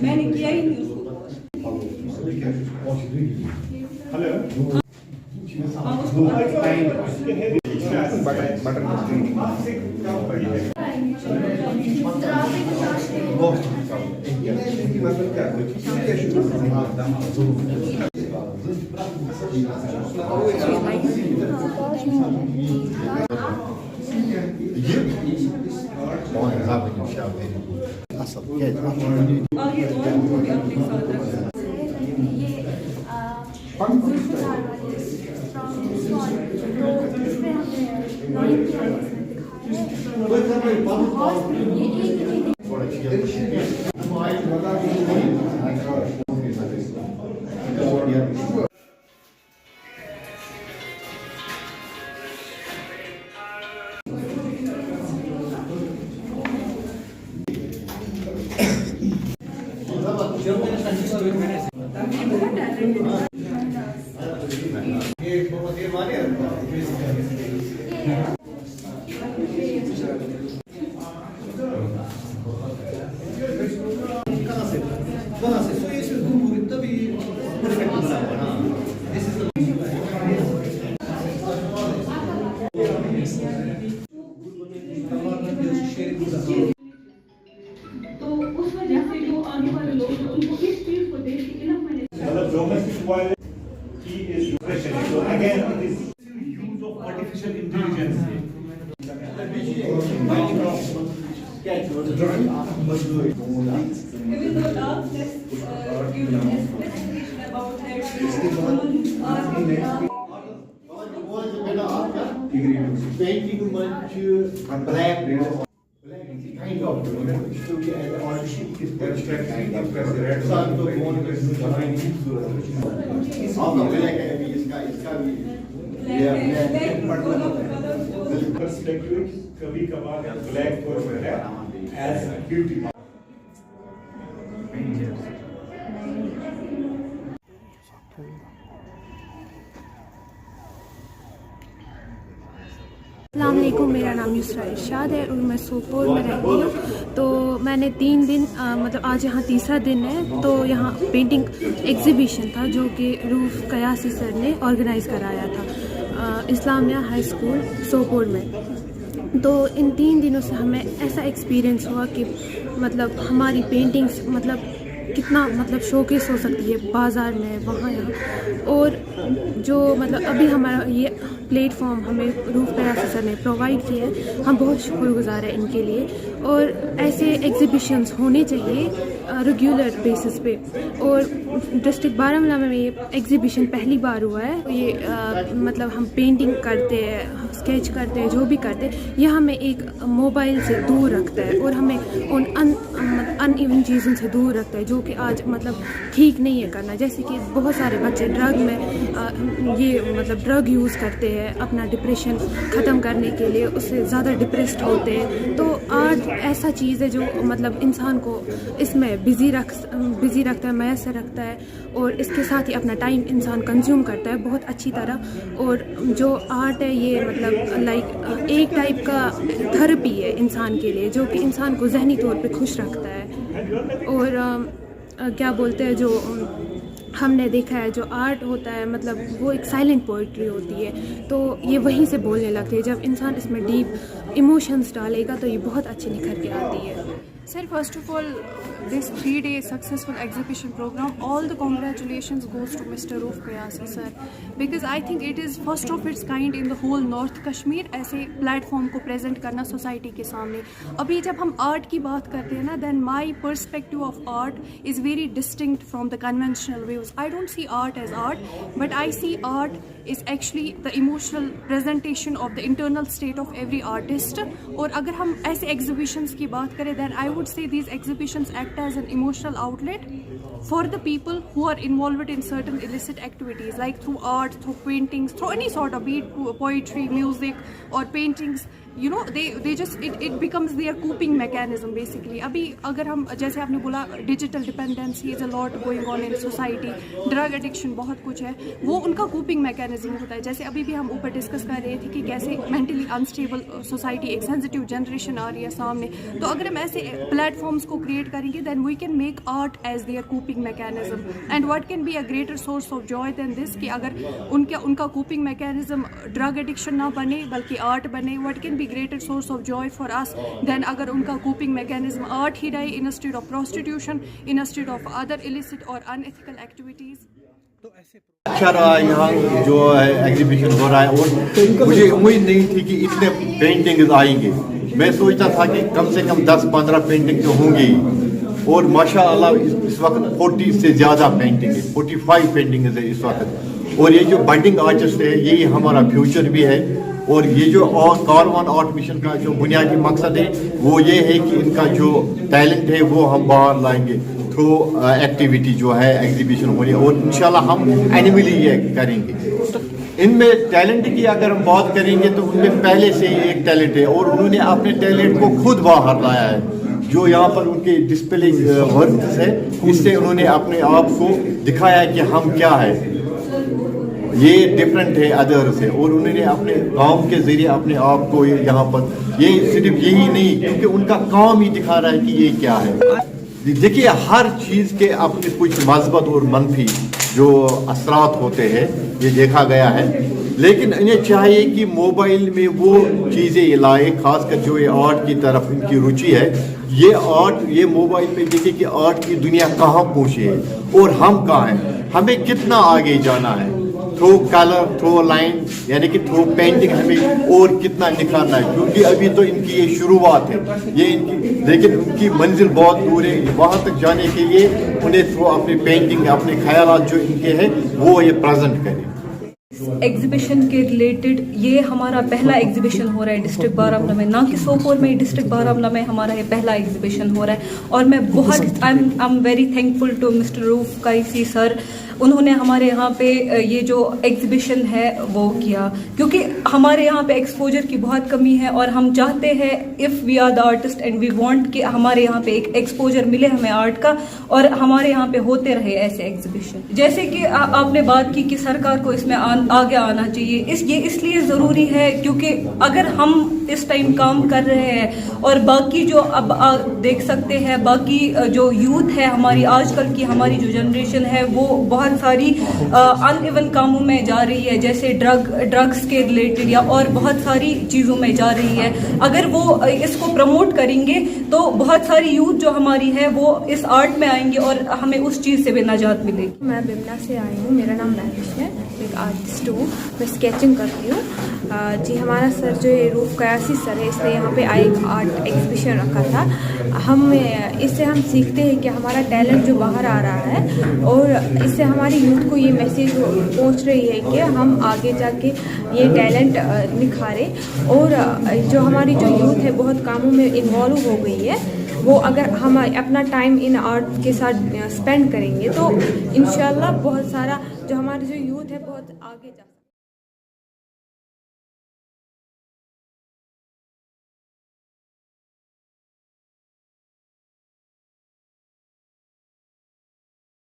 मैंने किया ही नहीं उसको। He is depression. So again, it is use of artificial intelligence. Even though dogs just give information about their painting much black kind of to be an artist is abstract kind of sun to moon is perspective कभी कभार black और black as beauty. अस्सलामुअलैकुम, मेरा नाम युसरा इरशाद है और मैं सोपोर में रहती हूँ। तो मैंने 3 दिन मतलब आज यहाँ तीसरा दिन है। तो यहाँ पेंटिंग एग्ज़िबिशन था जो कि रूफ कयासी सर ने ऑर्गेनाइज़ कराया था इस्लामिया हाई स्कूल सोपोर में। तो इन 3 दिनों से हमें ऐसा एक्सपीरियंस हुआ कि मतलब हमारी पेंटिंग्स मतलब कितना मतलब शोकेस हो सकती है बाज़ार में, वहाँ यहाँ। और जो मतलब अभी हमारा ये प्लेटफॉर्म हमें रूफ कयासी सर ने प्रोवाइड किया है, हम बहुत शुक्रगुजार हैं इनके लिए। और ऐसे एग्ज़िबिशंस होने चाहिए रेगुलर बेसिस पे। और डिस्ट्रिक्ट बारामूला में ये एग्ज़िबिशन पहली बार हुआ है। ये मतलब हम पेंटिंग करते हैं, स्केच करते हैं, जो भी करते हैं, यह हमें एक मोबाइल से दूर रखता है और हमें उन अनइवन चीज़ों से दूर रखता है जो कि आज मतलब ठीक नहीं है करना। जैसे कि बहुत सारे बच्चे ड्रग में ये मतलब ड्रग यूज़ करते हैं अपना डिप्रेशन ख़त्म करने के लिए, उससे ज़्यादा डिप्रेस्ड होते हैं। तो आर्ट ऐसा चीज़ है जो मतलब इंसान को इसमें बिज़ी रखता है, मैसर रखता है और इसके साथ ही अपना टाइम इंसान कंज्यूम करता है बहुत अच्छी तरह। और जो आर्ट है ये मतलब लाइक एक टाइप का थेरेपी है इंसान के लिए, जो कि इंसान को ज़हनी तौर पे खुश रखता है। और क्या बोलते हैं, जो हमने देखा है जो आर्ट होता है मतलब वो एक साइलेंट पोइट्री होती है। तो ये वहीं से बोलने लगती है। जब इंसान इसमें डीप इमोशंस डालेगा तो ये बहुत अच्छी निखर के आती है। Sir, first of all, this 3-day successful exhibition program, all the congratulations goes to Mr. Roof Kayasi sir, because I think it is first of its kind in the whole North Kashmir ऐसे platform को present करना society के सामने। अभी जब हम art की बात करते हैं ना, then my perspective of art is very distinct from the conventional views. I don't see art as art, but I see art is actually the emotional presentation of the internal state of every artist. और अगर हम ऐसे exhibitions की बात करें, then I would say these exhibitions act as an emotional outlet for the people who are involved in certain illicit activities, like through art, through paintings, through any sort of, be it poetry, music or paintings. you know they just it becomes their coping mechanism basically. अभी अगर हम जैसे आपने बोला digital dependency is a lot going on in society, drug addiction बहुत कुछ है, वो उनका कोपिंग मैकेनिज्म होता है. जैसे अभी भी हम ऊपर डिस्कस कर रहे थे कि कैसे मेंटली अनस्टेबल सोसाइटी, एक सेंसिटिव जनरेशन आ रही है सामने. तो अगर हम ऐसे प्लेटफॉर्म्स को क्रिएट करेंगे then we can make art as their coping mechanism. And what can be a greater source of joy than this कि अगर उनका कोपिंग मैकेनिज्म ड्रग एडिक्शन ना बने बल्कि आर्ट बने. What can B greater source of joy for us than अगर उनका coping mechanism art ही रहे instead of prostitution, instead of other illicit or unethical activities. अच्छा रहा यहाँ जो है एग्जीबिशन हो रहा है, और मुझे उम्मीद नहीं थी कि इतने पेंटिंग्स आएंगे. मैं सोचता था कि कम से कम 10-15 पेंटिंग तो होंगी, और माशाअल्लाह इस वक्त 40 से ज़्यादा पेंटिंग है, 45 पेंटिंग्स है इस वक्त. और ये जो बडिंग आर्टिस्ट है यही हमारा फ्यूचर भी है. और ये जो कारवान आर्ट मिशन का जो बुनियादी मकसद है वो ये है कि इनका जो टैलेंट है वो हम बाहर लाएंगे थ्रू एक्टिविटी जो है एग्जीबिशन हो रही है, और इंशाल्लाह हम एनुअली ये करेंगे. इनमें टैलेंट की अगर हम बात करेंगे तो उनमें पहले से ही एक टैलेंट है, और उन्होंने अपने टैलेंट को खुद बाहर लाया है. जो यहाँ पर उनके डिस्प्ले वर्क है इससे उन्होंने अपने आप को दिखाया है कि हम क्या है, ये डिफरेंट है अदर से. और उन्होंने अपने काम के जरिए अपने आप को यहाँ पर, ये सिर्फ यही नहीं क्योंकि उनका काम ही दिखा रहा है कि ये क्या है. देखिए हर चीज़ के अपने कुछ मस्बत और मनफी जो असरात होते हैं, ये देखा गया है. लेकिन इन्हें चाहिए कि मोबाइल में वो चीज़ें लाए, खासकर जो ये आर्ट की तरफ इनकी रुचि है. ये आर्ट, ये मोबाइल पे देखिए कि आर्ट की दुनिया कहाँ पहुँची है और हम कहाँ हैं, हमें कितना आगे जाना है. थ्रू कलर, थ्रू लाइन, यानी कि थ्रू पेंटिंग हमें और कितना निखारना है, क्योंकि अभी तो इनकी ये शुरुआत है, ये इनकी, लेकिन उनकी मंजिल बहुत दूर है. वहाँ तक जाने के लिए उन्हें थ्रू अपनी पेंटिंग, अपने ख्यालात जो इनके हैं वो ये प्रेजेंट करें. एग्जीबिशन के रिलेटेड ये हमारा पहला एग्जीबिशन हो रहा है डिस्ट्रिक्ट बारामूला में, ना कि सोपोर में, डिस्ट्रिक्ट बारामूला में हमारा ये पहला एग्जीबिशन हो रहा है. और मैं बहुत I am very thankful to mister Rauf काइसी सर. उन्होंने हमारे यहाँ पे ये जो एग्जीबिशन है वो किया, क्योंकि हमारे यहाँ पे एक्सपोजर की बहुत कमी है, और हम चाहते हैं if we are the artist and we want कि हमारे यहाँ पे एक एक्सपोजर मिले हमें आर्ट का, और हमारे यहाँ पे होते रहे ऐसे एग्जीबिशन. जैसे कि आपने बात की कि सरकार को इसमें आगे आना चाहिए. ये इसलिए ज़रूरी है क्योंकि अगर हम इस टाइम काम कर रहे हैं और बाकी जो अब देख सकते हैं, बाकी जो यूथ है हमारी, आजकल की हमारी जो जनरेशन है वो बहुत सारी अनइवन कामों में जा रही है, जैसे ड्रग्स के रिलेटेड या और बहुत सारी चीज़ों में जा रही है. अगर वो इसको प्रमोट करेंगे तो बहुत सारी यूथ जो हमारी है वो इस आर्ट में आएंगे और हमें उस चीज़ से भी निजात मिलेगी. मैं बिमना से आई हूँ, मेरा नाम महविश है, एक आर्टिस्ट हूँ, मैं स्केचिंग करती हूँ. जी हमारा सर जो ये रूफ कयासी सर है, इसने यहाँ पे एक आर्ट एग्जीबिशन रखा था. इससे हम सीखते हैं कि हमारा टैलेंट जो बाहर आ रहा है, और इससे हमारी यूथ को ये मैसेज पहुँच रही है कि हम आगे जाके ये टैलेंट निखारें. और जो हमारी जो यूथ है बहुत कामों में इन्वॉल्व हो गई है, वो अगर हम अपना टाइम इन आर्ट के साथ स्पेंड करेंगे तो इंशाल्लाह बहुत सारा जो हमारी जो यूथ है बहुत आगे जा